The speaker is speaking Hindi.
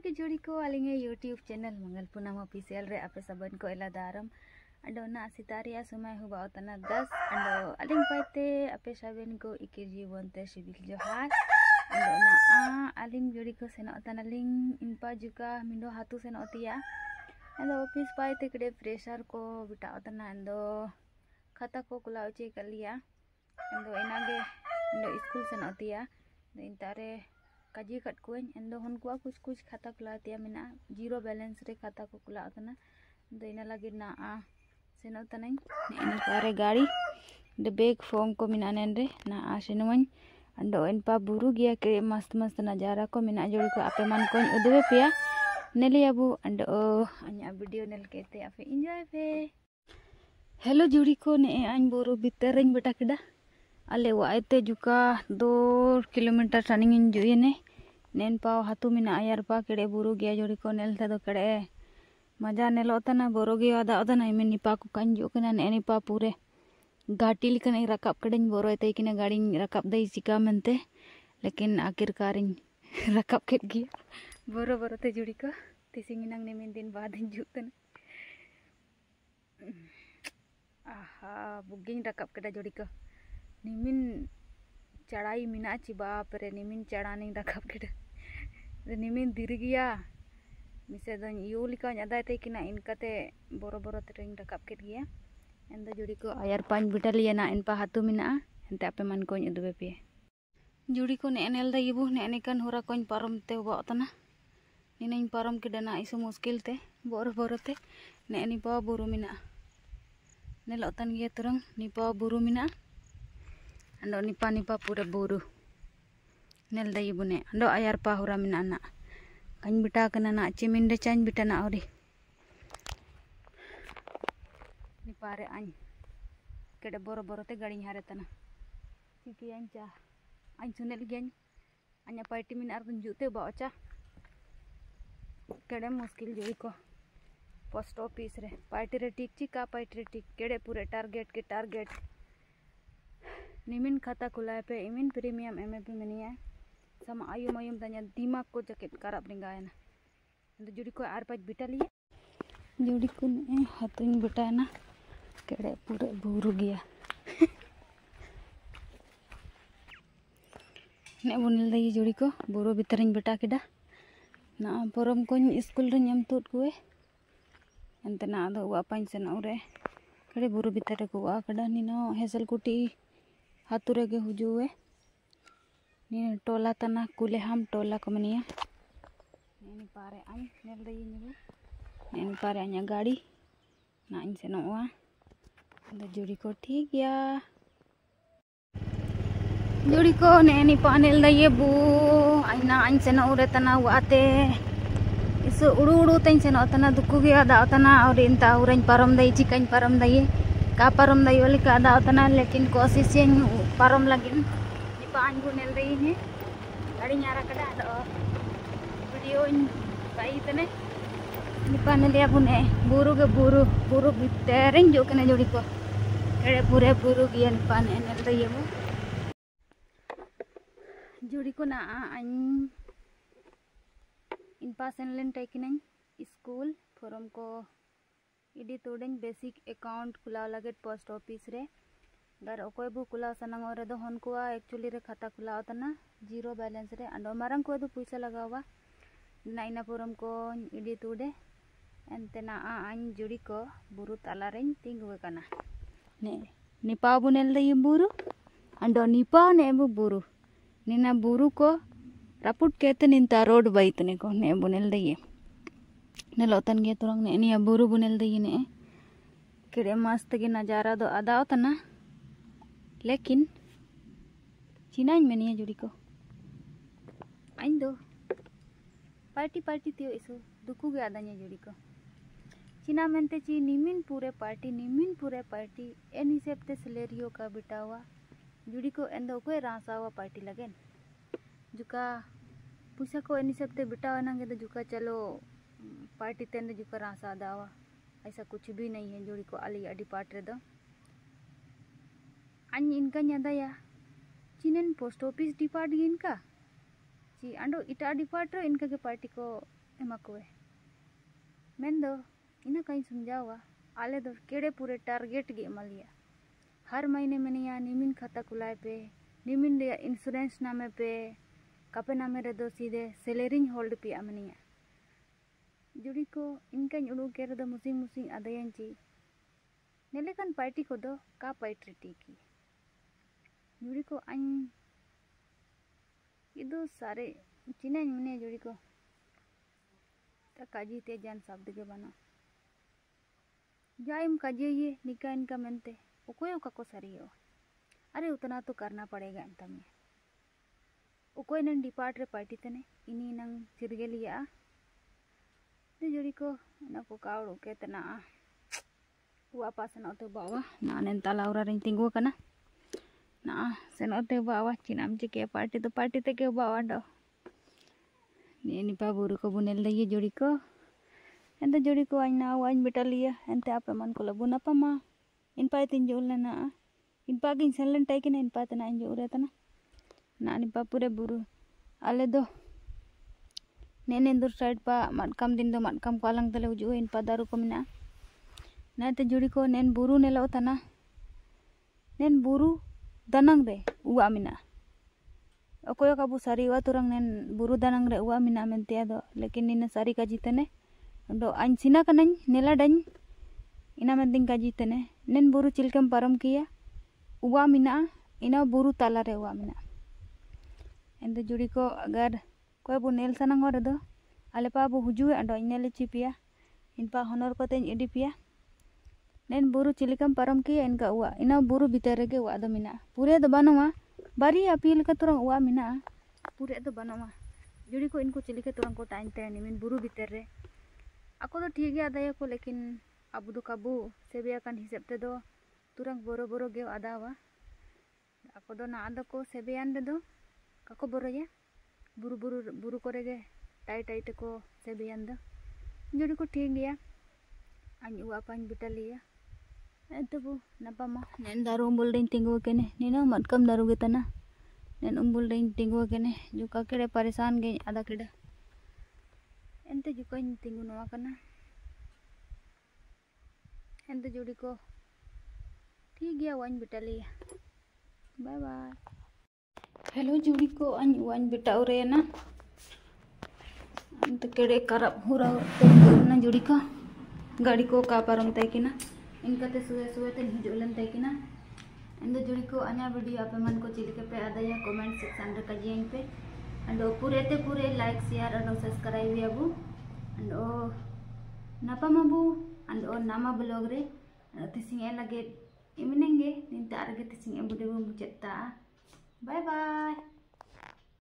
के जोड़ी को आलिंगे यूट्यूब चैनल मंगल पूनम ऑफिशियल रे आपे सबन को एला दारम अंडो ना सितारिया समय हुआ तना 10 अंडो आलिंग पाते आपे सबन को इकिर जीवन ते सिबिल जोहार अंडो ना आलिंग जोड़ी को सेनो तना लिंग इनपा जुका मिंडो हाथू सेनो तिया अंडो ऑफिस पाते कड़े प्रेशर को बिटा तना अंडो खाता को कुला उचे कलिया अंडो इनागे अंडो स्कूल सेनो तिया इंतारे काजी कट को एंदो हनकुआ कुछ खाता खुला तिया मिना जीरो बैलेंस रे खाता को खुला तना देना लगे ना सेनो तनाई इन पारे गाड़ी दे बैग फॉर्म को मिना नेन रे ना सेनोन अंडो इन पा बुरु गया के मस्त मस्त नजारा को मिना जोड़ी को आपे मन को उदवे पिया नेली अबू अंडो अन्या वीडियो नेल केते आपे एंजॉय पे हेलो जोड़ी को ने आइन बोरो भीतर रेन बेटा केडा अले वाइते जुका 2 किलोमीटर टर्निंग इन जुए ने नेन पाव हाथू मिना आयर पा केड़े बुरु गया जोड़ी को नेल दो केड़े मजा नेलो तना बोरो गया आदा आदा नाइ में निपा को कान जो कना ने निपा पूरे घाटी लिकन रकाब कड़न बोरो ते किने गाड़ी रकाब दई सिका मनते लेकिन आखिरकार रकाब केट गया बोरो बोरो ते जोड़ी को तिसिंग नंग ने में दिन बाद जुतन आहा बुगिंग रकाब केटा जोड़ी को निमिन चढ़ाई मिना ची बाप रे निमिन चढ़ाने रकाब केटा निमिन दिर गया मिसे दन यू लिका न्यादा ते किना इनकाते बोरो बोरो ते रकाब केट गया एंदो जुड़ी को आयर पांच बिटा लिया ना इन पा हाथू मिना एंते आपे मन को उदुबे पे जुड़ी को ने नेल दा यबु ने नेकन होरा कोन पारम ते बा तना निनाइन पारम के डना इस मुश्किल ते बोरो बोरो ते ने नि पा बुरु मिना नेलो तन गया तुरंग नि पा बुरु मिना अंडो निपा निपा पूरे बुरु नेल दा यबु ने अंडो आयर पा होरा मिना ना कन बिटा कना ना चिमिन रे चांज बिटा ना औरी निपारे आñ केडे बोरो बोरो ते गाड़ी हारे तना चिकी आंचा आñ सुनेल गेन आña पार्टी मिन आर जुते बाचा केडे मुश्किल जोई को पोस्ट ऑफिस रे पार्टी रे टिक चिका पार्टी रे टिक केडे पूरे टारगेट के टारगेट निमिन खाता खुलाए पे इमिन प्रीमियम एमएपी मनिया sama ayum ayum tanya दिमाग को जकेट करप रिंगायना तो जुड़ी को आर पाँच बिटा लिए जुड़ी को ने हाथुन बिटाना केड़े पूरे बुरु गया ने बुनिल दई जुड़ी को बुरु भीतरिन बिटा केडा ना परम को स्कूल रे ñam तुत कुए अंते ना दो वापाइन सेन औरे केड़े बुरु भीतर को आ केडा निनो हेसल कुटी हाथुरे के हुजुए नी टोला तना कुले हम टोला को मनिया नी पारे आñ नेल दई नी नी पारे आña गाड़ी ना इन सेनो वा द जुड़ी को ठीक गया जुड़ी को ने पानेल दई बु आइना आñ सेनो उरे तना वाते इस उड़ू उड़ू तइन सेनो तना दुकु गया दा तना और इंता उरन परम दई चिकन परम दई का परम दई ओली का दा तना लेकिन कोशिश परम लगिन पान को नेल रही है गाड़ी यारा कड़ा दो वीडियो इन पाई तने निपान लिया बुने बुरु के बुरु बुरु भीतरिन जो कने जोड़ी को केड़े पूरे बुरु गया निपान नेल रही है वो जोड़ी को ना आñ इन पासन लेन टेकिनन स्कूल फॉर्म को इडी तोड़न बेसिक अकाउंट खुला लगे पोस्ट ऑफिस रे दर ओकोय बु खुला सनंग और दो हनकुआ एक्चुअली रे खाता खुला तना जीरो बैलेंस रे अंडो मारंग को दो पैसा लगावा नाइना पुरम को इडी तुडे एंतेना आñ जुड़ी को बुरु ताला रेन तिंगवे कना ने निपा बुनेल दई बुरु अंडो निपा ने बुरु निना बुरु को रापुट केते निंता रोड बाइतने को ने बुनेल दई ने लोतन गे तुरंग ने निया बुरु बुनेल दई ने केड़े मस्त के नजारा दो आदा तना लेकिन चिनाइन मेनिया जुड़ी को आइन दो पार्टी पार्टी तियो इसो दुकु गे आदाnya जुड़ी को चिना मेनते ची निमिन पूरे पार्टी एन हिसाब ते सलेरियो का बिटावा जुड़ी को एंदो कोई रासावा पार्टी लगेन जुका पुसा को एन हिसाब ते बिटावा नंगे तो जुका चलो पार्टी तेंदे जुका रासा दावा ऐसा कुछ भी नहीं है जुड़ी को आली अडी पार्ट रे दो आñ इनका न्यादा या चिनेन पोस्ट ऑफिस डिपार्ट इनका ची अंडो इटा डिपार्ट रो इनका के पार्टी को एमा कोए मेन दो इना कहीं समझावा आले दो केड़े पूरे टारगेट गे एमालिया हर महीने मनिया निमिन खाता खुलाए पे निमिन रे इंश्योरेंस नामे पे कापे नामे रे दो सीधे सैलरी होल्ड पे अमनिया जुड़ी को इनका उड़ू के रे मुसिंग मुसिंग आदयन ची नेलेकन पार्टी को दो का पाइट्रिटी की जुड़ी को अन इदो सारे चिना मने जुड़ी को ता काजी ते जान शब्द के बना जाइम काजे ये निका इनका मनते उकोयो का को सरियो अरे उतना तो करना पड़ेगा अंत में उकोय नन डिपार्ट रे पार्टी तने इनी नंग चिरगे लिया ते जुड़ी को ना को कावड़ के तना हुआ पासन तो बावा ना नेन तालावरा रिंग तिंगो कना ना सेनोते बावा चिनाम चिके पार्टी तो पार्टी ते के बावा डो नी पाबुरु को बुनेल दे ये जुड़ी को एंते जुड़ी को आइना वाइन बेटा लिया एंते आपे मन को लबु ना पमा इन पाए तिन जोल ना इन पागिन सेलन टाइकिन इन पाते ना इन जोरे तना ना नी पापुरे बुरु आले दो नेने दूर साइड पा मटकम दिन दो मटकम को अलंग तले उजु इन पा दारू को मिना नाते जुड़ी को नेन बुरु नेलो तना नेन बुरु danang re uwa mina okoyo kabu sari wa turang nen buru danang re uwa mina mente ado lekin nina sari kaji tene do an sina kanany nela dañ ina mending kaji tene nen buru chilkem param kiya uwa mina ina buru tala re uwa mina ende judi ko agar koy bu nel sanang hore do ale pa bu huju ando inele chipia inpa honor ko teñ edipia nen buru चिलिकम परम किया इनका हुआ इना बुरु भीतर के हुआ दो मिना पूरे दो बनवा बारी अपील का तुरंग हुआ मिना पूरे दो बनवा जुड़ी को इनको चिलिके तुरंग को टाइम ते निमिन बुरु भीतर रे ako do ठीक है आदा को लेकिन अब दो काबू सेबिया kan हिसाब ते दो तुरंग बोरो बोरो के आदावा ako do ना आदा को सेबियान दे दो kako बोरो या बुरु बुरु बुरु करे गे टाइट टाइट को सेबियान दो जुड़ी को ठीक गया अन हुआ पान बिटा लिया itu bu napa mah nen daru umbul ding tinggu kene nina matkam daru getana nen umbul ding tinggu kene juga kede परेशान ge ada keda ente juga tinggu noa kana ente judi ko ठीक है वन बेटा लिया बाय बाय हेलो जुड़ी को अन वन बेटा उरे ना ente kede karap hura ना जुड़ी को गाड़ी को का परम तय की ना इनका ते सुबह सुबह ते हिजुलन तय की ना एंड जुड़ी को अन्य वीडियो आप मन को चिल के पे आदा या कमेंट सेक्शन रे कजियन पे एंड पूरे लाइक शेयर और सब्सक्राइब याबू एंड ओ नपामबू एंड ओ नामा ब्लॉग रे तिसिंगे लगे इमनेंगे निंता आरगे तिसिंगे बुडे मुचेता बाय बाय।